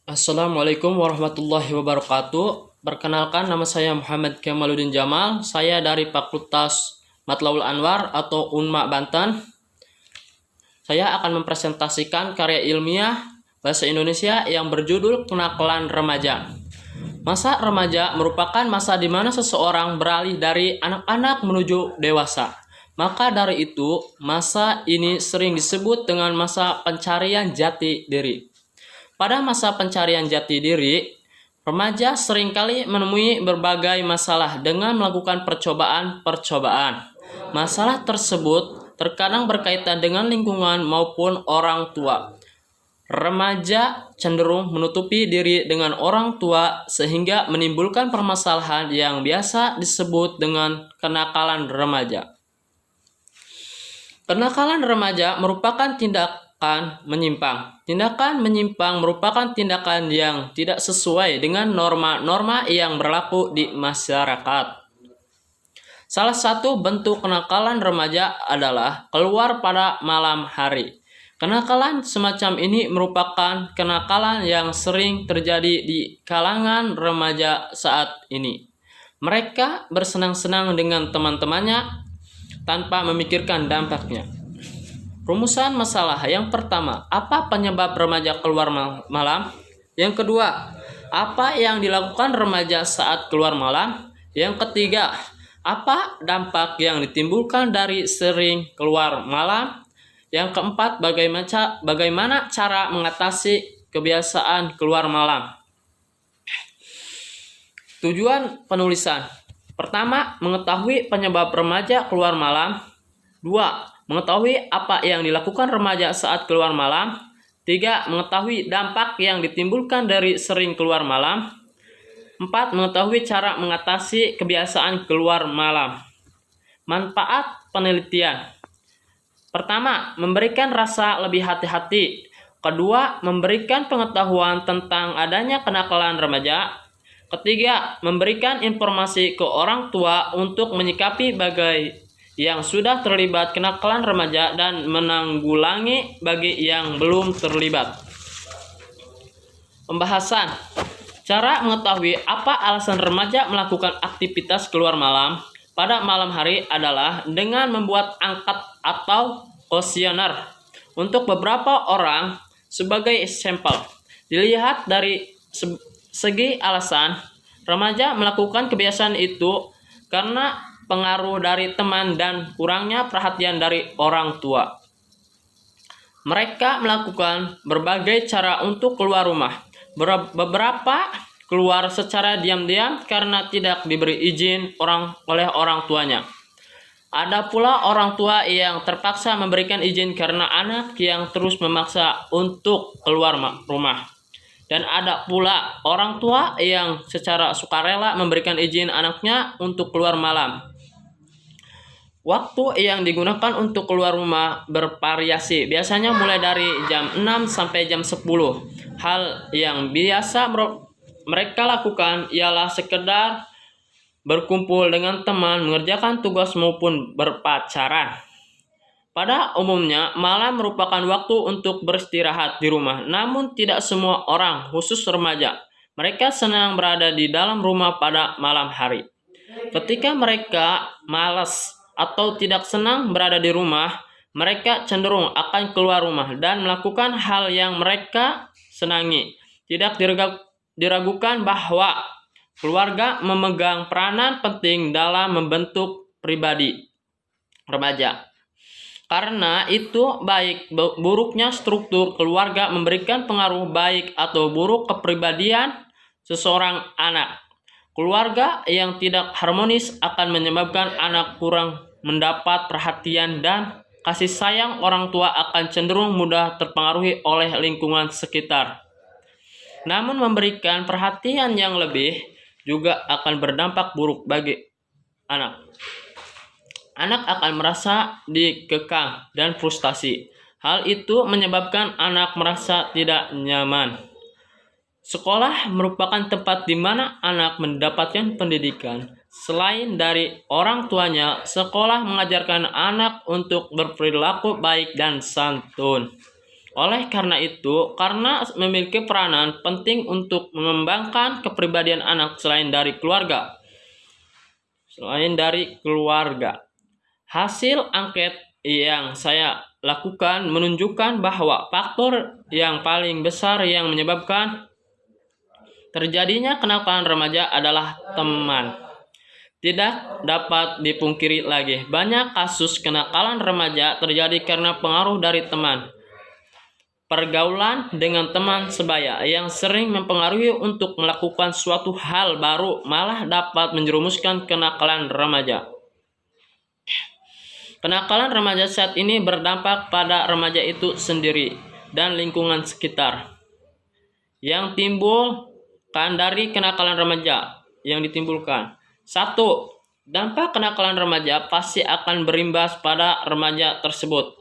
Assalamualaikum warahmatullahi wabarakatuh. Perkenalkan, nama saya Muhammad Kemaluddin Jamal. Saya dari Fakultas Matlaul Anwar atau Unma Banten. Saya akan mempresentasikan karya ilmiah bahasa Indonesia yang berjudul Kenakalan Remaja. Masa remaja merupakan masa di mana seseorang beralih dari anak-anak menuju dewasa. Maka dari itu, masa ini sering disebut dengan masa pencarian jati diri. Pada masa pencarian jati diri, remaja seringkali menemui berbagai masalah dengan melakukan percobaan-percobaan. Masalah tersebut terkadang berkaitan dengan lingkungan maupun orang tua. Remaja cenderung menutupi diri dengan orang tua sehingga menimbulkan permasalahan yang biasa disebut dengan kenakalan remaja. Kenakalan remaja merupakan tindakan menyimpang. Tindakan menyimpang merupakan tindakan yang tidak sesuai dengan norma-norma yang berlaku di masyarakat. Salah satu bentuk kenakalan remaja adalah keluar pada malam hari. Kenakalan semacam ini merupakan kenakalan yang sering terjadi di kalangan remaja saat ini. Mereka bersenang-senang dengan teman-temannya tanpa memikirkan dampaknya. Rumusan masalah yang pertama, apa penyebab remaja keluar malam? Yang kedua, apa yang dilakukan remaja saat keluar malam? Yang ketiga, apa dampak yang ditimbulkan dari sering keluar malam? Yang keempat, bagaimana cara mengatasi kebiasaan keluar malam? Tujuan penulisan. Pertama, mengetahui penyebab remaja keluar malam. 2. Mengetahui apa yang dilakukan remaja saat keluar malam. 3. Mengetahui dampak yang ditimbulkan dari sering keluar malam. 4. Mengetahui cara mengatasi kebiasaan keluar malam. Manfaat penelitian. Pertama, memberikan rasa lebih hati-hati. Kedua, memberikan pengetahuan tentang adanya kenakalan remaja. Ketiga, memberikan informasi ke orang tua untuk menyikapi bagi yang sudah terlibat kenakalan remaja dan menanggulangi bagi yang belum terlibat. Pembahasan. Cara mengetahui apa alasan remaja melakukan aktivitas keluar malam pada malam hari adalah dengan membuat angket atau kuesioner untuk beberapa orang sebagai sampel. Dilihat dari segi alasan, remaja melakukan kebiasaan itu karena pengaruh dari teman dan kurangnya perhatian dari orang tua. Mereka melakukan berbagai cara untuk keluar rumah. Beberapa keluar secara diam-diam karena tidak diberi izin oleh orang tuanya. Ada pula orang tua yang terpaksa memberikan izin karena anak yang terus memaksa untuk keluar rumah. Dan ada pula orang tua yang secara sukarela memberikan izin anaknya untuk keluar malam. Waktu yang digunakan untuk keluar rumah bervariasi, biasanya mulai dari jam 6 sampai jam 10. Hal yang biasa mereka lakukan ialah sekedar berkumpul dengan teman, mengerjakan tugas maupun berpacaran. Pada umumnya, malam merupakan waktu untuk beristirahat di rumah, namun tidak semua orang, khusus remaja. Mereka senang berada di dalam rumah pada malam hari. Ketika mereka malas atau tidak senang berada di rumah, mereka cenderung akan keluar rumah dan melakukan hal yang mereka senangi. Tidak diragukan bahwa keluarga memegang peranan penting dalam membentuk pribadi remaja. Karena itu, baik buruknya struktur keluarga memberikan pengaruh baik atau buruk kepribadian seseorang anak. Keluarga yang tidak harmonis akan menyebabkan anak kurang mendapat perhatian dan kasih sayang orang tua akan cenderung mudah terpengaruhi oleh lingkungan sekitar. Namun memberikan perhatian yang lebih juga akan berdampak buruk bagi anak. Anak akan merasa dikekang dan frustasi. Hal itu menyebabkan anak merasa tidak nyaman. Sekolah merupakan tempat di mana anak mendapatkan pendidikan. Selain dari orang tuanya, sekolah mengajarkan anak untuk berperilaku baik dan santun. Oleh karena itu, karena memiliki peranan penting untuk mengembangkan kepribadian anak selain dari keluarga. Hasil angket yang saya lakukan menunjukkan bahwa faktor yang paling besar yang menyebabkan terjadinya kenakalan remaja adalah teman. Tidak dapat dipungkiri lagi, banyak kasus kenakalan remaja terjadi karena pengaruh dari teman. Pergaulan dengan teman sebaya yang sering mempengaruhi untuk melakukan suatu hal baru malah dapat menjerumuskan kenakalan remaja. Kenakalan remaja saat ini berdampak pada remaja itu sendiri dan lingkungan sekitar. Yang timbulkan dari kenakalan remaja yang ditimbulkan. 1. Dampak kenakalan remaja pasti akan berimbas pada remaja tersebut.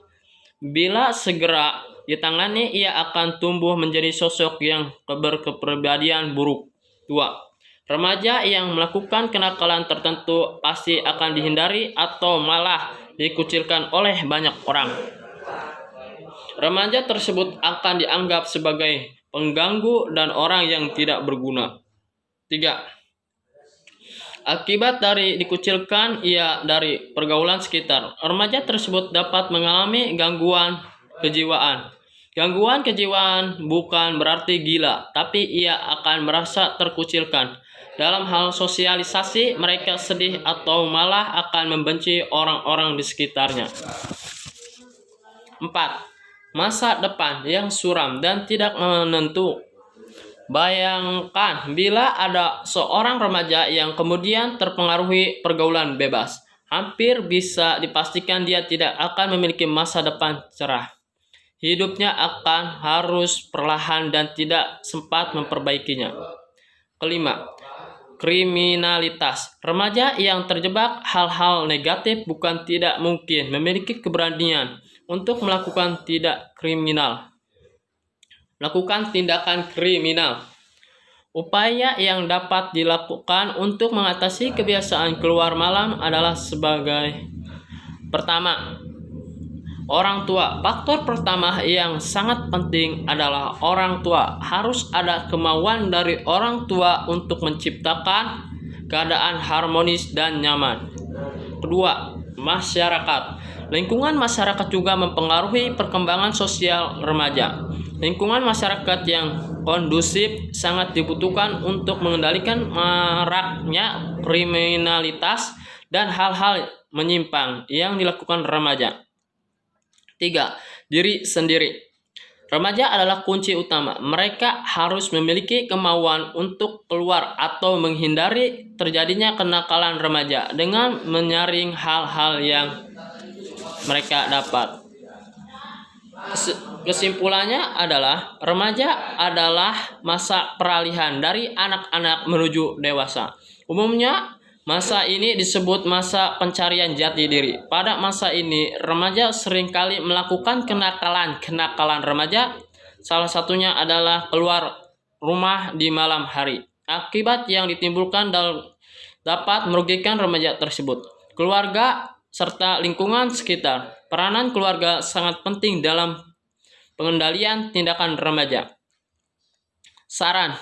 Bila segera ditangani, ia akan tumbuh menjadi sosok yang berkepribadian buruk. 2. Remaja yang melakukan kenakalan tertentu pasti akan dihindari atau malah dikucilkan oleh banyak orang. Remaja tersebut akan dianggap sebagai pengganggu dan orang yang tidak berguna. 3. Akibat dari dikucilkan ia dari pergaulan sekitar, remaja tersebut dapat mengalami gangguan kejiwaan. Gangguan kejiwaan bukan berarti gila, tapi ia akan merasa terkucilkan. Dalam hal sosialisasi, mereka sedih atau malah akan membenci orang-orang di sekitarnya. 4. Masa depan yang suram dan tidak menentu. Bayangkan bila ada seorang remaja yang kemudian terpengaruhi pergaulan bebas. Hampir bisa dipastikan dia tidak akan memiliki masa depan cerah. Hidupnya akan harus perlahan dan tidak sempat memperbaikinya. 5. Kriminalitas. Remaja yang terjebak hal-hal negatif bukan tidak mungkin memiliki keberanian untuk melakukan tindakan kriminal. Upaya yang dapat dilakukan untuk mengatasi kebiasaan keluar malam adalah sebagai pertama, orang tua. Faktor pertama yang sangat penting adalah orang tua. Harus ada kemauan dari orang tua untuk menciptakan keadaan harmonis dan nyaman. Kedua, masyarakat. Lingkungan masyarakat juga mempengaruhi perkembangan sosial remaja. Lingkungan masyarakat yang kondusif sangat dibutuhkan untuk mengendalikan maraknya kriminalitas dan hal-hal menyimpang yang dilakukan remaja. 3. Diri sendiri. Remaja adalah kunci utama. Mereka harus memiliki kemauan untuk keluar atau menghindari terjadinya kenakalan remaja dengan menyaring hal-hal yang mereka dapat. Kesimpulannya adalah remaja adalah masa peralihan dari anak-anak menuju dewasa. Umumnya masa ini disebut masa pencarian jati diri. Pada masa ini remaja seringkali melakukan kenakalan remaja. Salah satunya adalah keluar rumah di malam hari. Akibat yang ditimbulkan dapat merugikan remaja tersebut, keluarga, serta lingkungan sekitar. Peranan keluarga sangat penting dalam pengendalian tindakan remaja. Saran: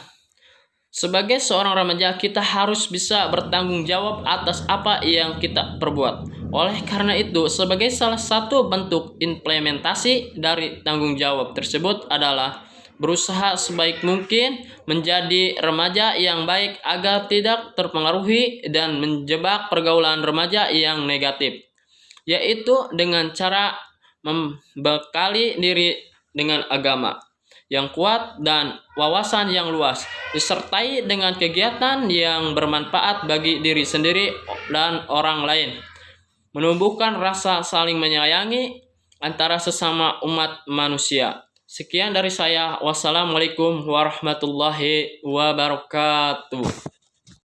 sebagai seorang remaja, kita harus bisa bertanggung jawab atas apa yang kita perbuat. Oleh karena itu, sebagai salah satu bentuk implementasi dari tanggung jawab tersebut adalah berusaha sebaik mungkin menjadi remaja yang baik agar tidak terpengaruhi dan menjebak pergaulan remaja yang negatif, yaitu dengan cara membekali diri dengan agama yang kuat dan wawasan yang luas, disertai dengan kegiatan yang bermanfaat bagi diri sendiri dan orang lain, menumbuhkan rasa saling menyayangi antara sesama umat manusia. Sekian dari saya. Wassalamualaikum warahmatullahi wabarakatuh.